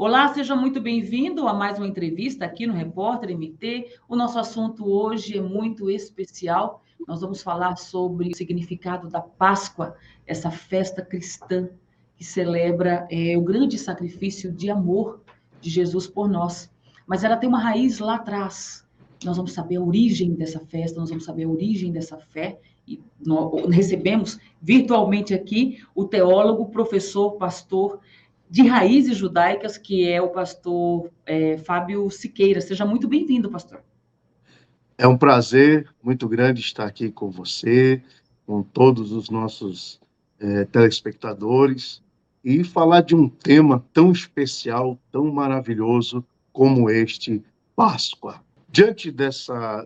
Olá, seja muito bem-vindo a mais uma entrevista aqui no Repórter MT. O nosso assunto hoje é muito especial. Nós vamos falar sobre o significado da Páscoa, essa festa cristã que celebra o grande sacrifício de amor de Jesus por nós. Mas ela tem uma raiz lá atrás. Nós vamos saber a origem dessa festa, nós vamos saber a origem dessa fé. E nós recebemos virtualmente aqui o teólogo, professor, pastor de raízes judaicas, que é o pastor Fábio Siqueira. Seja muito bem-vindo, pastor. É um prazer muito grande estar aqui com você, com todos os nossos telespectadores, e falar de um tema tão especial, tão maravilhoso como este, Páscoa. Diante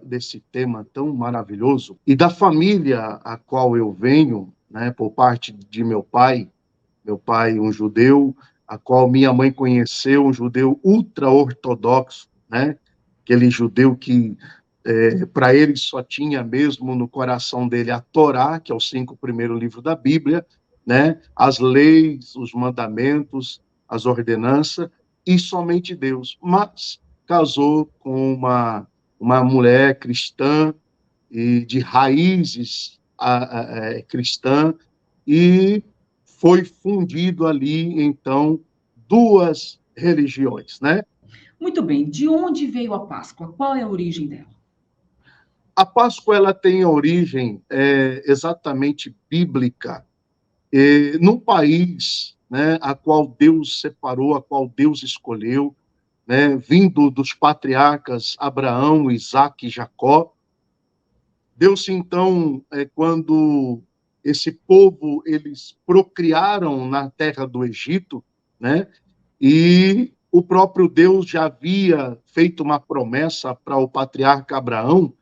desse tema tão maravilhoso, e da família a qual eu venho, né, por parte de meu pai um judeu, a qual minha mãe conheceu, um judeu ultra-ortodoxo, né? Aquele judeu que, para ele, só tinha mesmo no coração dele a Torá, que é os 5 primeiros livros da Bíblia, né? As leis, os mandamentos, as ordenanças, e somente Deus. Mas casou com uma mulher cristã, e de raízes cristã, e foi fundido ali, então, duas religiões, né? Muito bem. De onde veio a Páscoa? Qual é a origem dela? A Páscoa ela tem a origem exatamente bíblica, num país, né, a qual Deus separou, a qual Deus escolheu, né, vindo dos patriarcas Abraão, Isaque e Jacó. Deus, então, quando esse povo, eles procriaram na terra do Egito, né? E o próprio Deus já havia feito uma promessa para o patriarca Abraão,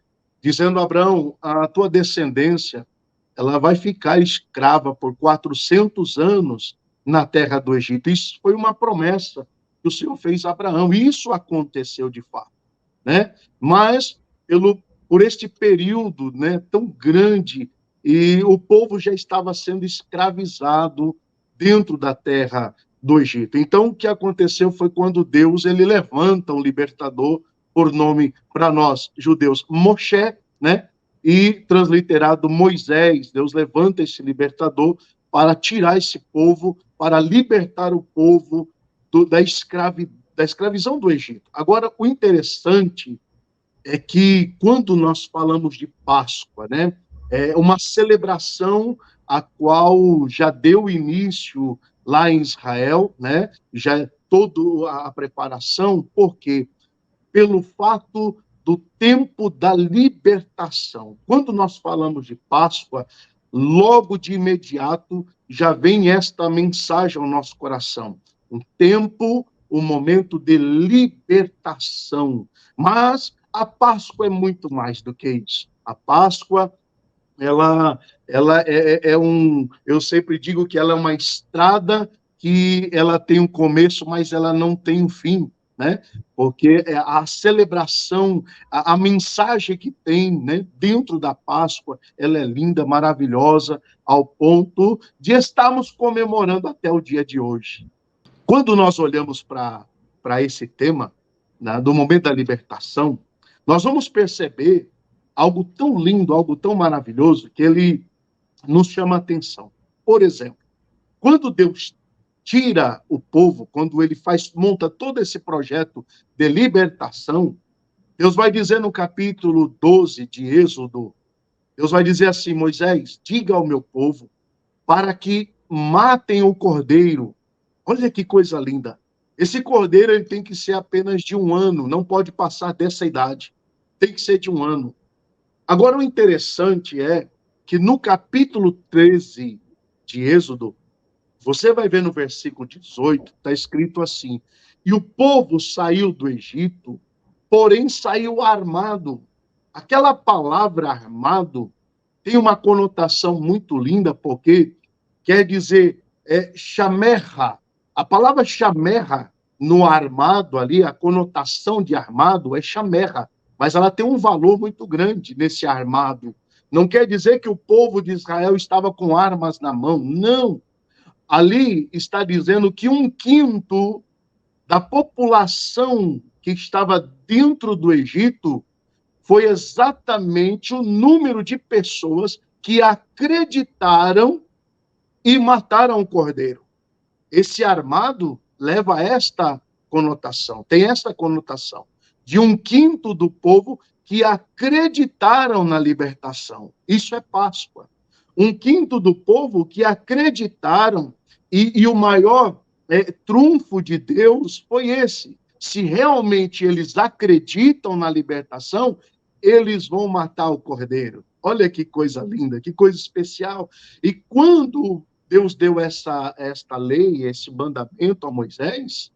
dizendo: Abraão, a tua descendência, ela vai ficar escrava por 400 anos na terra do Egito. Isso foi uma promessa que o Senhor fez a Abraão, e isso aconteceu de fato, né? Mas por este período, né, tão grande, e o povo já estava sendo escravizado dentro da terra do Egito. Então, o que aconteceu foi quando Deus ele levanta um libertador, por nome para nós, judeus, Moshe, né? E transliterado Moisés. Deus levanta esse libertador para tirar esse povo, para libertar o povo da escravidão do Egito. Agora, o interessante é que, quando nós falamos de Páscoa, né, é uma celebração a qual já deu início lá em Israel, né, já toda a preparação, porque pelo fato do tempo da libertação. Quando nós falamos de Páscoa, logo de imediato já vem esta mensagem ao nosso coração. Um tempo, um momento de libertação. Mas a Páscoa é muito mais do que isso. A Páscoa, ela eu sempre digo que ela é uma estrada que ela tem um começo, mas ela não tem um fim, né? Porque a celebração, a mensagem que tem, né, dentro da Páscoa, ela é linda, maravilhosa, ao ponto de estarmos comemorando até o dia de hoje. Quando nós olhamos para esse tema, né, do momento da libertação, nós vamos perceber algo tão lindo, algo tão maravilhoso, que ele nos chama a atenção. Por exemplo, quando Deus tira o povo, quando ele monta todo esse projeto de libertação, Deus vai dizer no capítulo 12 de Êxodo, Deus vai dizer assim: Moisés, diga ao meu povo para que matem o cordeiro. Olha que coisa linda. Esse cordeiro ele tem que ser apenas de 1 ano, não pode passar dessa idade. Tem que ser de 1 ano. Agora, o interessante é que no capítulo 13 de Êxodo, você vai ver no versículo 18, está escrito assim: e o povo saiu do Egito, porém saiu armado. Aquela palavra armado tem uma conotação muito linda, porque quer dizer chamerra. A palavra chamerra no armado ali, a conotação de armado é chamerra, mas ela tem um valor muito grande nesse armado. Não quer dizer que o povo de Israel estava com armas na mão, não. Ali está dizendo que 1/5 da população que estava dentro do Egito foi exatamente o número de pessoas que acreditaram e mataram o cordeiro. Esse armado leva esta conotação, tem esta conotação, de 1/5 do povo que acreditaram na libertação. Isso é Páscoa. 1/5 do povo que acreditaram, e o maior trunfo de Deus foi esse. Se realmente eles acreditam na libertação, eles vão matar o cordeiro. Olha que coisa linda, que coisa especial. E quando Deus deu esta lei, esse mandamento a Moisés,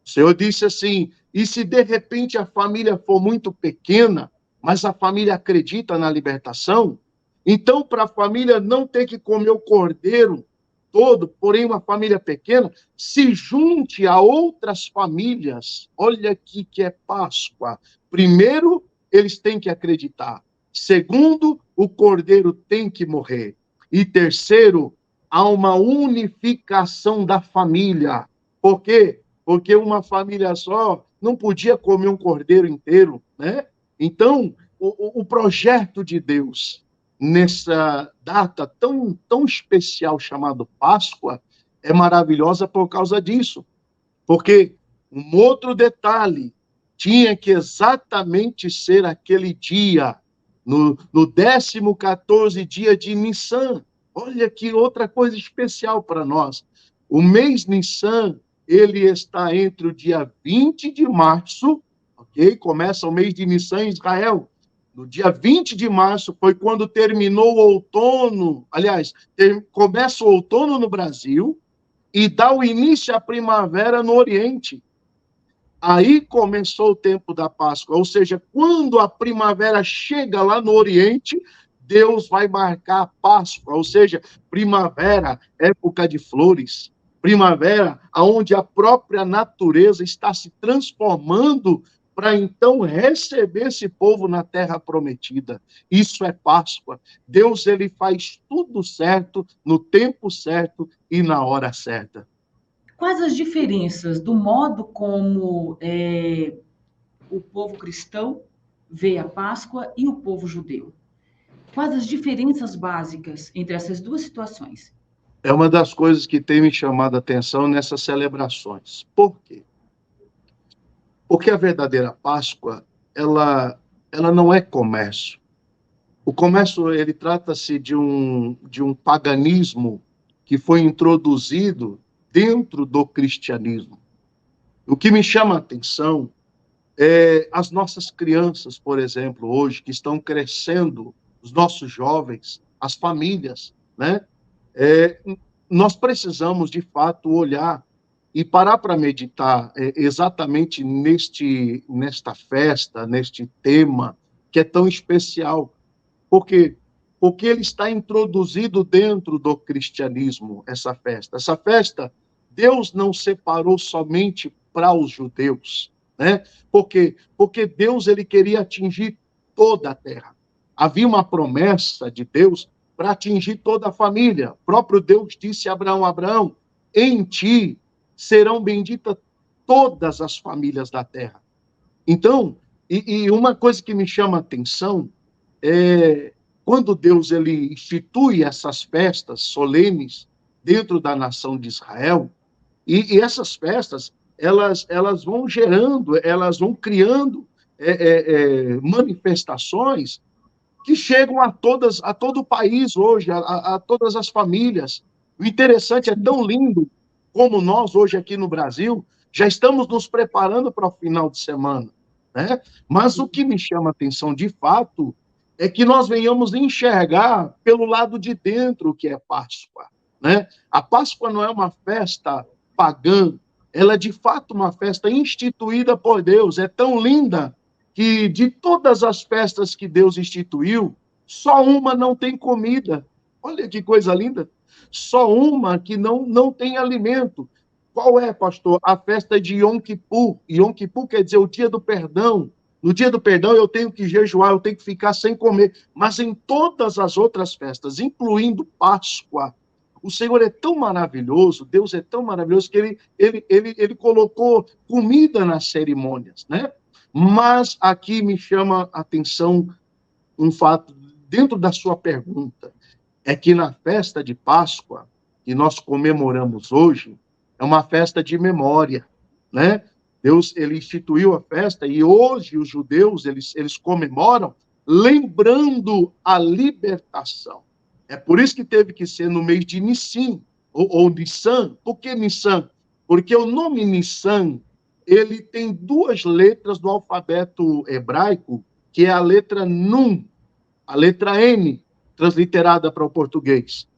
o Senhor disse assim: e se de repente a família for muito pequena, mas a família acredita na libertação, então para a família não ter que comer o cordeiro todo, porém uma família pequena, se junte a outras famílias. Olha aqui que é Páscoa. Primeiro, eles têm que acreditar. Segundo, o cordeiro tem que morrer. E terceiro, há uma unificação da família. Por quê? Porque uma família só não podia comer um cordeiro inteiro, né? Então, o projeto de Deus nessa data tão especial chamada Páscoa é maravilhosa por causa disso. Porque um outro detalhe, tinha que exatamente ser aquele dia, no 14º dia de Nissan. Olha que outra coisa especial para nós. O mês Nissan, ele está entre o dia 20 de março, ok? Começa o mês de Nissan em Israel. No dia 20 de março foi quando terminou o outono. Aliás, começa o outono no Brasil e dá o início à primavera no Oriente. Aí começou o tempo da Páscoa, ou seja, quando a primavera chega lá no Oriente, Deus vai marcar a Páscoa, ou seja, primavera, época de flores, primavera, onde a própria natureza está se transformando para então receber esse povo na terra prometida. Isso é Páscoa. Deus, ele faz tudo certo, no tempo certo e na hora certa. Quais as diferenças do modo como o povo cristão vê a Páscoa e o povo judeu? Quais as diferenças básicas entre essas duas situações? É uma das coisas que tem me chamado a atenção nessas celebrações. Por quê? Porque a verdadeira Páscoa, ela não é comércio. O comércio, ele trata-se de um paganismo que foi introduzido dentro do cristianismo. O que me chama a atenção é as nossas crianças, por exemplo, hoje, que estão crescendo, os nossos jovens, as famílias, né? Nós precisamos, de fato, olhar e parar para meditar exatamente nesta festa, neste tema, que é tão especial. Por quê? Porque ele está introduzido dentro do cristianismo, essa festa. Essa festa, Deus não separou somente para os judeus, né? Por quê? Porque Deus, ele queria atingir toda a terra. Havia uma promessa de Deus para atingir toda a família. O próprio Deus disse a Abraão: Abraão, em ti serão benditas todas as famílias da terra. Então, e uma coisa que me chama a atenção é quando Deus, ele institui essas festas solenes dentro da nação de Israel, e essas festas, elas vão gerando, elas vão criando manifestações que chegam a todo o país hoje, a todas as famílias. O interessante, é tão lindo como nós hoje aqui no Brasil já estamos nos preparando para o final de semana, né? Mas o que me chama a atenção, de fato, é que nós venhamos enxergar pelo lado de dentro o que é Páscoa, né? A Páscoa não é uma festa pagã, ela é de fato uma festa instituída por Deus. É tão linda que de todas as festas que Deus instituiu, só uma não tem comida. Olha que coisa linda. Só uma que não tem alimento. Qual é, pastor? A festa de Yom Kippur. Yom Kippur quer dizer o dia do perdão. No dia do perdão eu tenho que jejuar, eu tenho que ficar sem comer. Mas em todas as outras festas, incluindo Páscoa, O Senhor é tão maravilhoso, Deus é tão maravilhoso que ele colocou comida nas cerimônias, né? Mas aqui me chama a atenção um fato dentro da sua pergunta, é que na festa de Páscoa, que nós comemoramos hoje, é uma festa de memória, né? Deus, ele instituiu a festa e hoje os judeus, eles comemoram lembrando a libertação. É por isso que teve que ser no mês de Nissim, ou Nissan. Por que Nissan? Porque o nome Nissan, ele tem duas letras do alfabeto hebraico, que é a letra Nun, a letra N, transliterada para o português.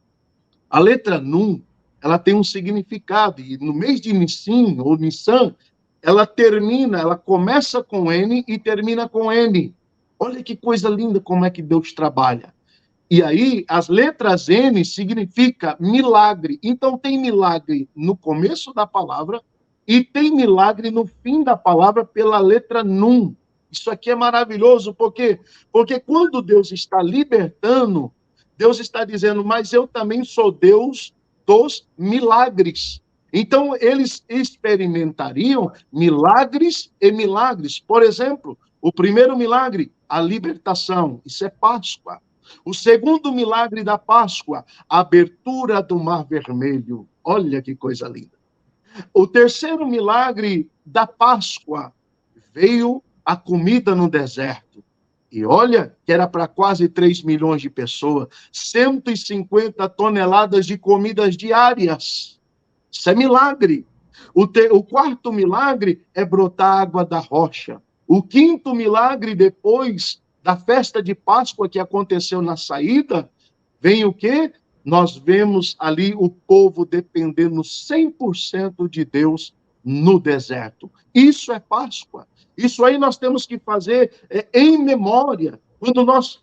A letra Nun, ela tem um significado, e no mês de Nissim, ou Nissan, ela começa com N e termina com N. Olha que coisa linda como é que Deus trabalha. E aí, as letras N significa milagre. Então, tem milagre no começo da palavra e tem milagre no fim da palavra pela letra Nun. Isso aqui é maravilhoso, por quê? Porque quando Deus está libertando, Deus está dizendo, mas eu também sou Deus dos milagres. Então, eles experimentariam milagres e milagres. Por exemplo, o primeiro milagre, a libertação. Isso é Páscoa. O segundo milagre da Páscoa, a abertura do Mar Vermelho. Olha que coisa linda. O terceiro milagre da Páscoa, veio a comida no deserto. E olha, que era para quase 3 milhões de pessoas, 150 toneladas de comidas diárias. Isso é milagre. O quarto milagre é brotar água da rocha. O quinto milagre, depois da festa de Páscoa que aconteceu na saída, vem o quê? Nós vemos ali o povo dependendo 100% de Deus no deserto. Isso é Páscoa. Isso aí nós temos que fazer em memória. Quando nós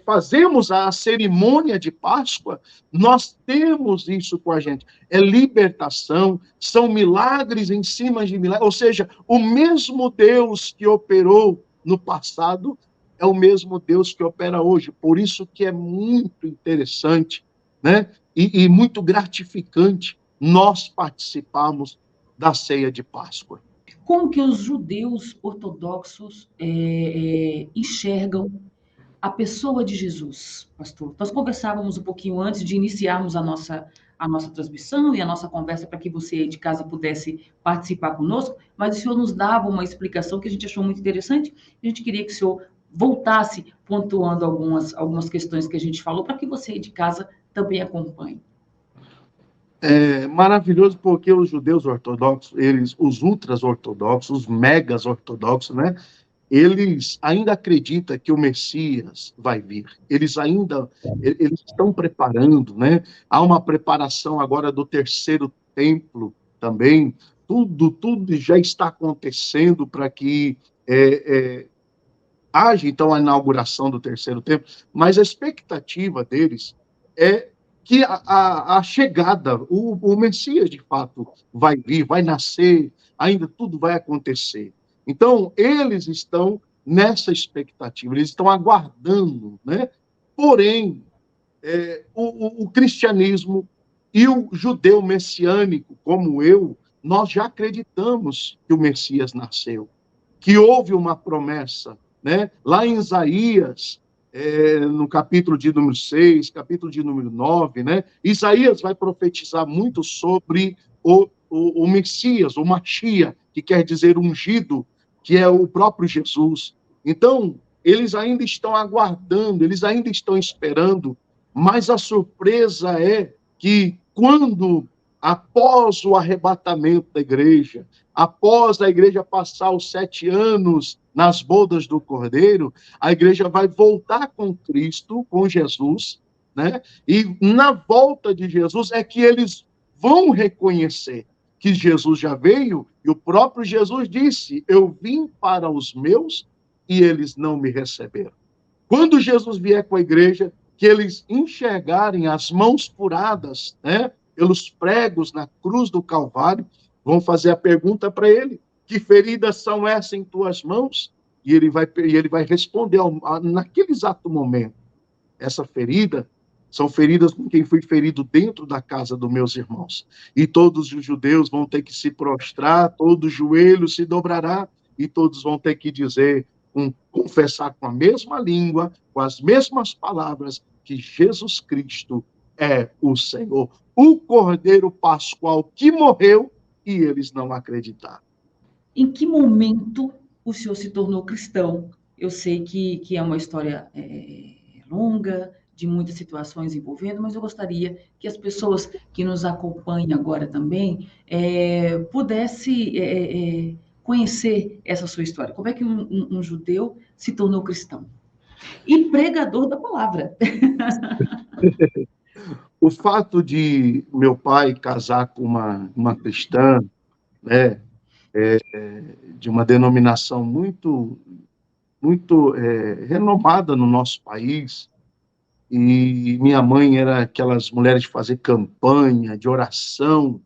fazemos a cerimônia de Páscoa, nós temos isso com a gente. É libertação, são milagres em cima de milagres. Ou seja, o mesmo Deus que operou no passado é o mesmo Deus que opera hoje. Por isso que é muito interessante, né? E muito gratificante nós participarmos da ceia de Páscoa. Como que os judeus ortodoxos enxergam a pessoa de Jesus, pastor? Nós conversávamos um pouquinho antes de iniciarmos a nossa transmissão e a nossa conversa para que você de casa pudesse participar conosco, mas o senhor nos dava uma explicação que a gente achou muito interessante, e a gente queria que o senhor voltasse pontuando algumas questões que a gente falou, para que você de casa também acompanhe. É maravilhoso porque os judeus ortodoxos, os ultras ortodoxos, os megas ortodoxos, né? Eles ainda acreditam que o Messias vai vir. Eles estão preparando, né? Há uma preparação agora do terceiro templo também. Tudo já está acontecendo para que haja, então, a inauguração do terceiro templo. Mas a expectativa deles é que a chegada, o Messias, de fato, vai vir, vai nascer, ainda tudo vai acontecer. Então, eles estão nessa expectativa, eles estão aguardando, né? Porém, o cristianismo e o judeu messiânico, como eu, nós já acreditamos que o Messias nasceu, que houve uma promessa, né? Lá em Isaías, no capítulo de número 6, capítulo de número 9, né? Isaías vai profetizar muito sobre o Messias, o Machia, que quer dizer ungido, que é o próprio Jesus. Então, eles ainda estão aguardando, eles ainda estão esperando, mas a surpresa é que quando, após o arrebatamento da igreja, após a igreja passar os 7 anos nas bodas do Cordeiro, a igreja vai voltar com Cristo, com Jesus, né? E na volta de Jesus é que eles vão reconhecer que Jesus já veio, e o próprio Jesus disse, eu vim para os meus e eles não me receberam. Quando Jesus vier com a igreja, que eles enxergarem as mãos furadas, né, pelos pregos na cruz do Calvário, vão fazer a pergunta para ele, que feridas são essas em tuas mãos? E ele vai responder naquele exato momento, essa ferida São feridas com quem fui ferido dentro da casa dos meus irmãos. E todos os judeus vão ter que se prostrar, todo joelho se dobrará, e todos vão ter que dizer, confessar com a mesma língua, com as mesmas palavras, que Jesus Cristo é o Senhor, o Cordeiro Pascual que morreu, e eles não acreditaram. Em que momento o senhor se tornou cristão? Eu sei que é uma história longa, de muitas situações envolvendo, mas eu gostaria que as pessoas que nos acompanham agora também pudessem conhecer essa sua história. Como é que um judeu se tornou cristão? E pregador da palavra. O fato de meu pai casar com uma cristã, né, de uma denominação muito renomada no nosso país, e minha mãe era aquelas mulheres de fazer campanha, de oração,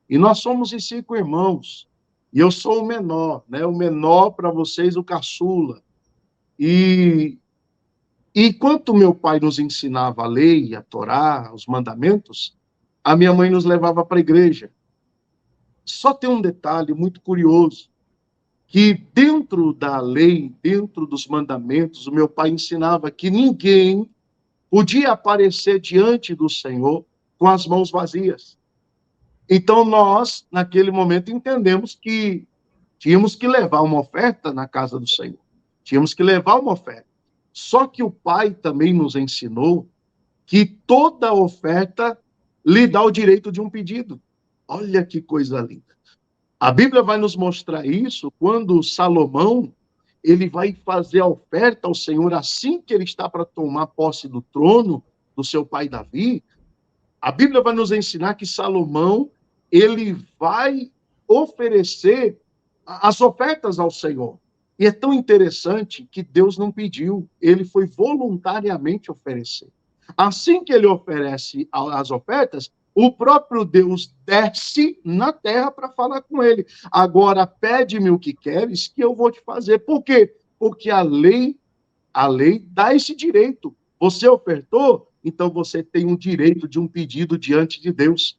e nós somos em 5 irmãos, e eu sou o menor, né? O menor para vocês, o caçula. E enquanto meu pai nos ensinava a lei, a Torá, os mandamentos, a minha mãe nos levava para a igreja. Só tem um detalhe muito curioso, que dentro da lei, dentro dos mandamentos, o meu pai ensinava que ninguém podia aparecer diante do Senhor com as mãos vazias. Então, nós, naquele momento, entendemos que tínhamos que levar uma oferta na casa do Senhor. Tínhamos que levar uma oferta. Só que o pai também nos ensinou que toda oferta lhe dá o direito de um pedido. Olha que coisa linda. A Bíblia vai nos mostrar isso quando Salomão ele vai fazer a oferta ao Senhor assim que ele está para tomar posse do trono do seu pai Davi. A Bíblia vai nos ensinar que Salomão ele vai oferecer as ofertas ao Senhor. E é tão interessante que Deus não pediu, ele foi voluntariamente oferecer. Assim que ele oferece as ofertas, o próprio Deus desce na terra para falar com ele. Agora, pede-me o que queres, que eu vou te fazer. Por quê? Porque a lei dá esse direito. Você ofertou, então você tem um direito de um pedido diante de Deus.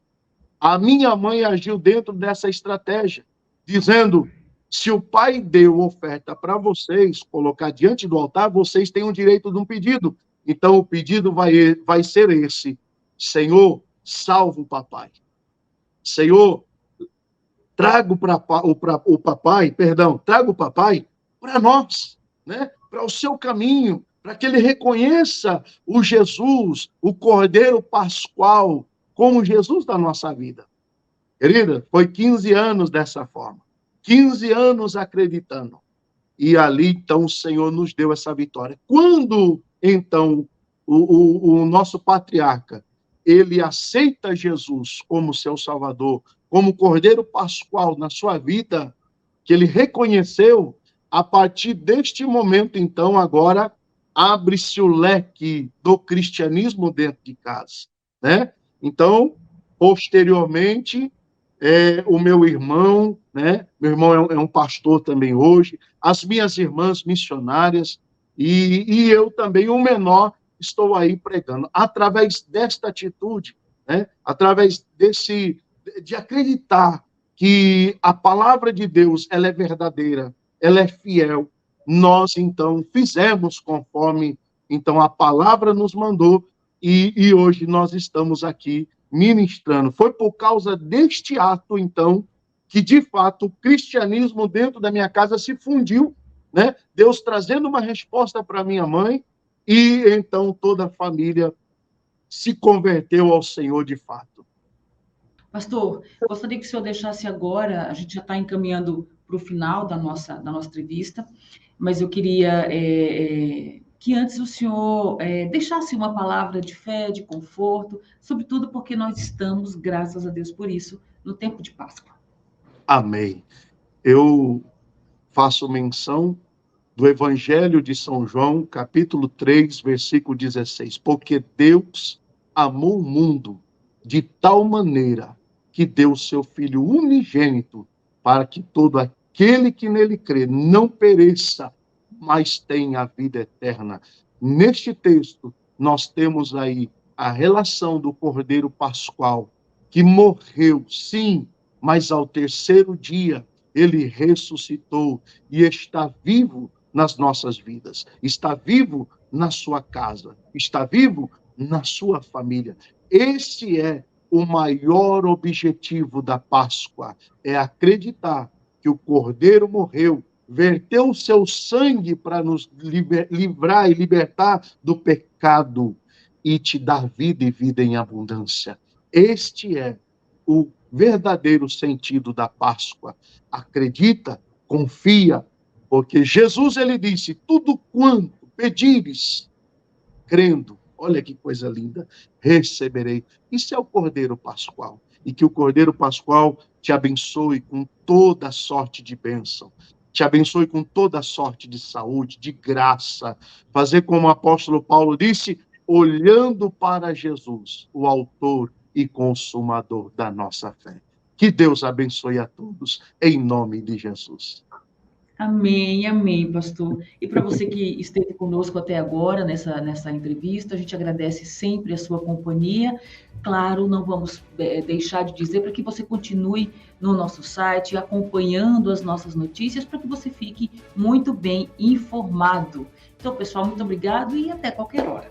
A minha mãe agiu dentro dessa estratégia, dizendo, se o pai deu oferta para vocês, colocar diante do altar, vocês têm o direito de um pedido. Então, o pedido vai ser esse. Senhor, salva o papai. Senhor, traga o papai para nós, né? Para o seu caminho, para que ele reconheça o Jesus, o Cordeiro Pascual, como Jesus da nossa vida. Querida, foi 15 anos dessa forma. 15 anos acreditando. E ali, então, o Senhor nos deu essa vitória. Quando, então, o nosso patriarca, ele aceita Jesus como seu Salvador, como Cordeiro Pascual na sua vida, que ele reconheceu, a partir deste momento, então, agora, abre-se o leque do cristianismo dentro de casa, né? Então, posteriormente, o meu irmão, né? Meu irmão é um pastor também hoje, as minhas irmãs missionárias, e eu também, o menor, estou aí pregando. Através desta atitude, né? Através de acreditar que a palavra de Deus ela é verdadeira, ela é fiel, nós, então, fizemos conforme então a palavra nos mandou, e hoje nós estamos aqui ministrando. Foi por causa deste ato, então, que, de fato, o cristianismo dentro da minha casa se fundiu, né? Deus trazendo uma resposta para minha mãe, e, então, toda a família se converteu ao Senhor de fato. Pastor, gostaria que o senhor deixasse agora, a gente já está encaminhando para o final da nossa entrevista, mas eu queria que antes o senhor deixasse uma palavra de fé, de conforto, sobretudo porque nós estamos, graças a Deus por isso, no tempo de Páscoa. Amém. Eu faço menção do Evangelho de São João, capítulo 3, versículo 16. Porque Deus amou o mundo de tal maneira que deu seu Filho unigênito para que todo aquele que nele crê não pereça, mas tenha a vida eterna. Neste texto, nós temos aí a relação do Cordeiro Pascual, que morreu, sim, mas ao terceiro dia ele ressuscitou e está vivo nas nossas vidas, está vivo na sua casa, está vivo na sua família. Esse é o maior objetivo da Páscoa, é acreditar que o Cordeiro morreu, verteu o seu sangue para nos livrar e libertar do pecado e te dar vida e vida em abundância. Este é o verdadeiro sentido da Páscoa. Acredita, confia, porque Jesus, ele disse, tudo quanto pedires, crendo, olha que coisa linda, receberei. Isso é o Cordeiro Pascual. E que o Cordeiro Pascual te abençoe com toda sorte de bênção. Te abençoe com toda sorte de saúde, de graça. Fazer como o apóstolo Paulo disse, olhando para Jesus, o autor e consumador da nossa fé. Que Deus abençoe a todos, em nome de Jesus. Amém, amém, pastor. E para você que esteve conosco até agora nessa entrevista, a gente agradece sempre a sua companhia. Claro, não vamos deixar de dizer para que você continue no nosso site, acompanhando as nossas notícias, para que você fique muito bem informado. Então, pessoal, muito obrigado e até qualquer hora.